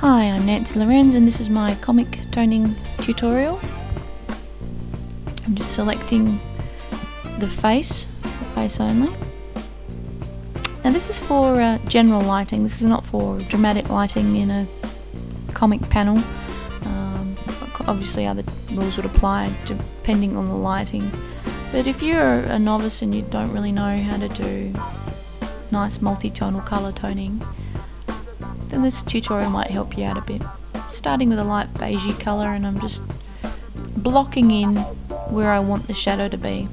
Hi, I'm Nancy Lorenz and this is my comic toning tutorial. I'm just selecting the face only. Now this is for general lighting, this is not for dramatic lighting in a comic panel. Obviously other rules would apply depending on the lighting, but if you're a novice and you don't really know how to do nice multi-tonal colour toning, then this tutorial might help you out a bit. Starting with a light beigey colour, and I'm just blocking in where I want the shadow to be.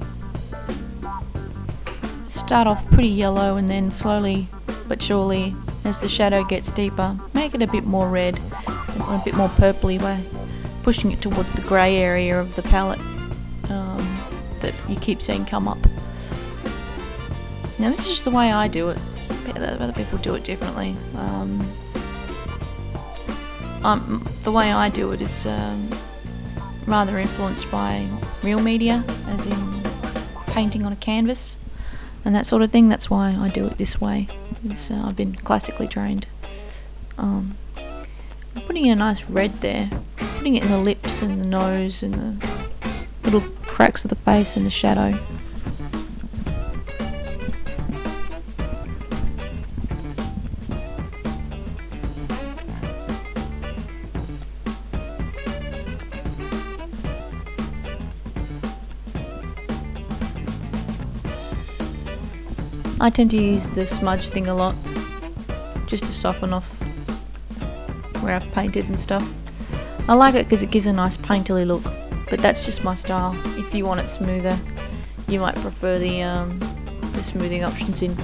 Start off pretty yellow and then slowly but surely, as the shadow gets deeper, make it a bit more red or a bit more purpley by pushing it towards the grey area of the palette that you keep seeing come up. Now this is just the way I do it. Other people do it differently. The way I do it is rather influenced by real media, as in painting on a canvas and that sort of thing. That's why I do it this way, because I've been classically trained. I'm putting in a nice red there, putting it in the lips and the nose and the little cracks of the face and the shadow. I tend to use the smudge thing a lot, just to soften off where I've painted and stuff. I like it because it gives a nice painterly look, but that's just my style. If you want it smoother, you might prefer the smoothing options in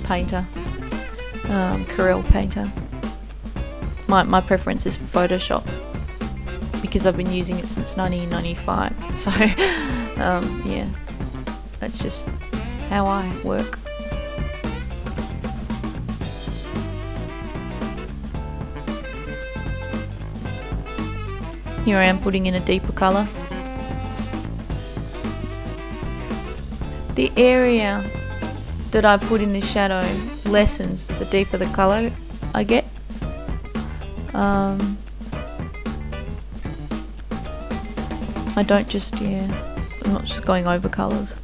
Painter, Corel Painter. My preference is for Photoshop, because I've been using it since 1995, so yeah, that's just how I work. Here I am putting in a deeper colour. The area that I put in the shadow lessens the deeper the colour I get. I don't just, I'm not just going over colours.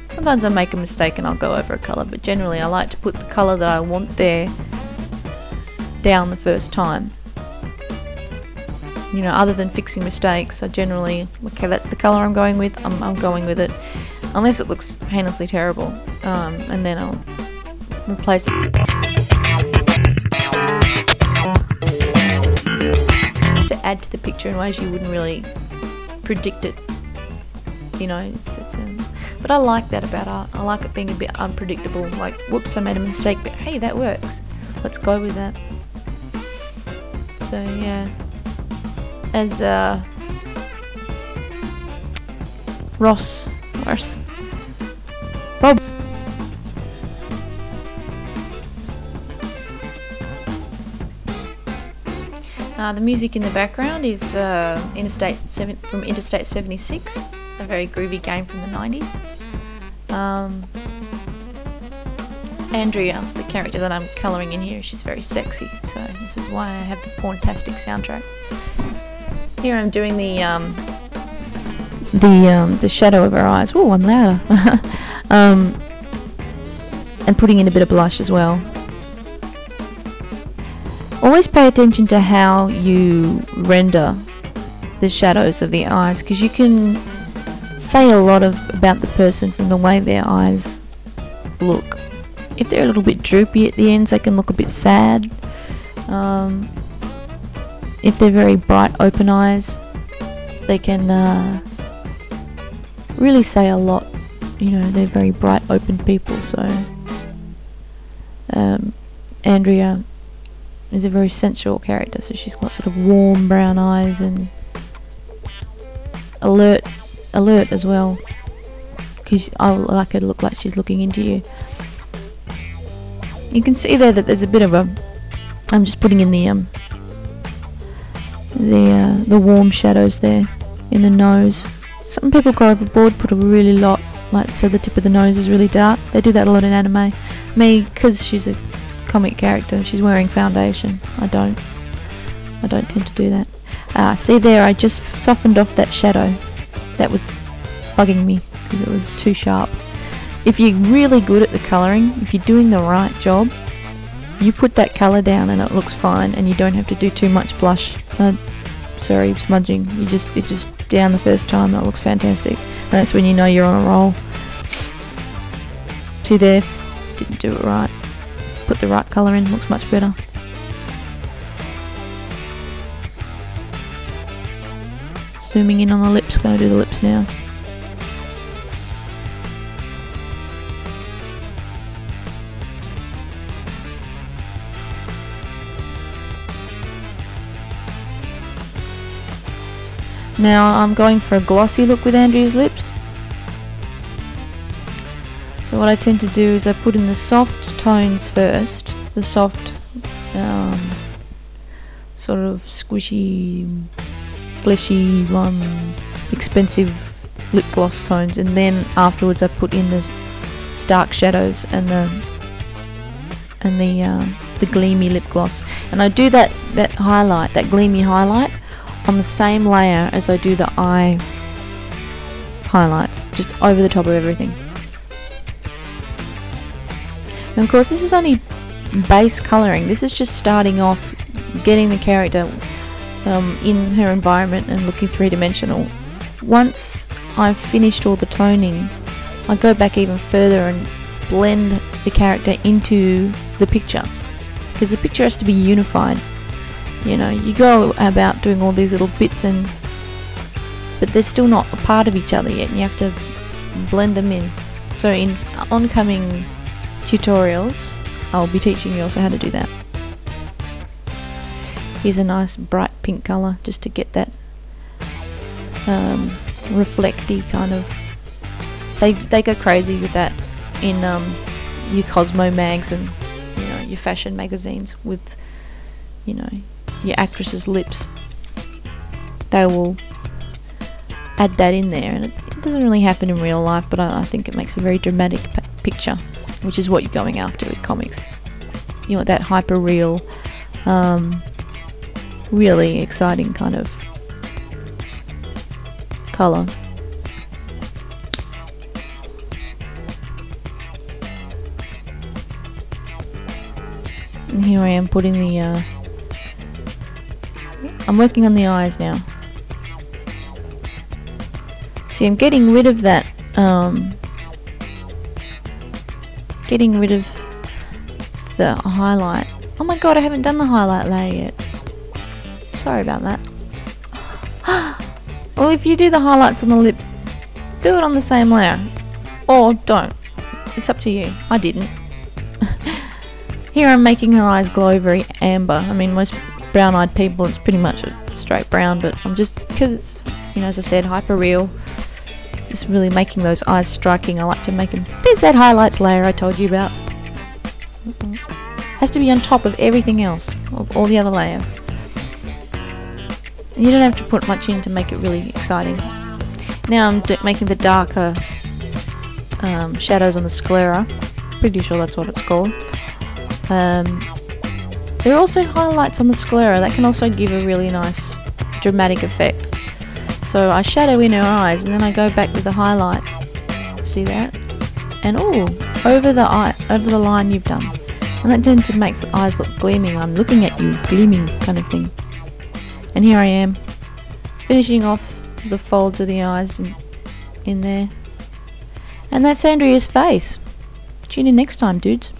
Sometimes I make a mistake and I'll go over a colour, but generally I like to put the colour that I want there down the first time. You know, other than fixing mistakes, I generally, okay, that's the colour I'm going with, I'm going with it, unless it looks heinously terrible, and then I'll replace it. To add to the picture in ways you wouldn't really predict it, you know, but I like that about art. I like it being a bit unpredictable, like, whoops, I made a mistake, but hey, that works, let's go with that. So yeah. As Ross Bob. The music in the background is from Interstate 76, a very groovy game from the 90s. Andrea, the character that I'm colouring in here, she's very sexy, so this is why I have the Porntastic soundtrack. Here I'm doing the shadow of her eyes. Oh, I'm louder. And putting in a bit of blush as well. Always pay attention to how you render the shadows of the eyes, because you can say a lot about the person from the way their eyes look. If they're a little bit droopy at the ends, they can look a bit sad. If they're very bright open eyes, they can really say a lot. You know, they're very bright open people, so Andrea is a very sensual character, so she's got sort of warm brown eyes and alert as well, because I like her to look like she's looking into you. You can see there that there's a bit of I'm just putting in the warm shadows there in the nose. Some people go overboard, put a really lot, like so the tip of the nose is really dark. They do that a lot in anime. Me, because she's a comic character. She's wearing foundation. I don't tend to do that. See there, I just softened off that shadow. That was bugging me because it was too sharp. If you're really good at the colouring, if you're doing the right job, you put that colour down and it looks fine, and you don't have to do too much smudging. It just down the first time and it looks fantastic. And that's when you know you're on a roll. See there? Didn't do it right. Put the right colour in, looks much better. Zooming in on the lips, gonna do the lips now. Now I'm going for a glossy look with Andrea's lips. So what I tend to do is I put in the soft tones first, the soft sort of squishy, fleshy, expensive lip gloss tones, and then afterwards I put in the stark shadows and the gleamy lip gloss. And I do that highlight, that gleamy highlight, on the same layer as I do the eye highlights, just over the top of everything. And of course this is only base colouring. This is just starting off, getting the character in her environment and looking three-dimensional. Once I've finished all the toning, I go back even further and blend the character into the picture, because the picture has to be unified. You know, you go about doing all these little bits but they're still not a part of each other yet, and you have to blend them in. So in oncoming tutorials I'll be teaching you also how to do that. Here's a nice bright pink colour just to get that reflecty kind of. They go crazy with that in your Cosmo mags and your fashion magazines with your actress's lips. They will add that in there, and it doesn't really happen in real life, but I think it makes a very dramatic picture, which is what you're going after with comics. You want that hyper real, really exciting kind of colour. And here I am putting the I'm working on the eyes now. See, I'm getting rid of that, getting rid of the highlight. Oh my god, I haven't done the highlight layer yet. Sorry about that. Well, if you do the highlights on the lips, do it on the same layer. Or don't. It's up to you. I didn't. Here I'm making her eyes glow very amber. I mean, most brown-eyed people, it's pretty much a straight brown, but I'm just, because it's, as I said, hyper real, just really making those eyes striking. I like to make them. There's that highlights layer I told you about. Has to be on top of everything else, of all the other layers. You don't have to put much in to make it really exciting. Now I'm making the darker shadows on the sclera. Pretty sure that's what it's called. There are also highlights on the sclera that can also give a really nice dramatic effect. So I shadow in her eyes and then I go back with the highlight. See that? And over the eye, over the line you've done. And that tends to make the eyes look gleaming. I'm looking at you, gleaming kind of thing. And here I am, finishing off the folds of the eyes in there. And that's Andrea's face. Tune in next time, dudes.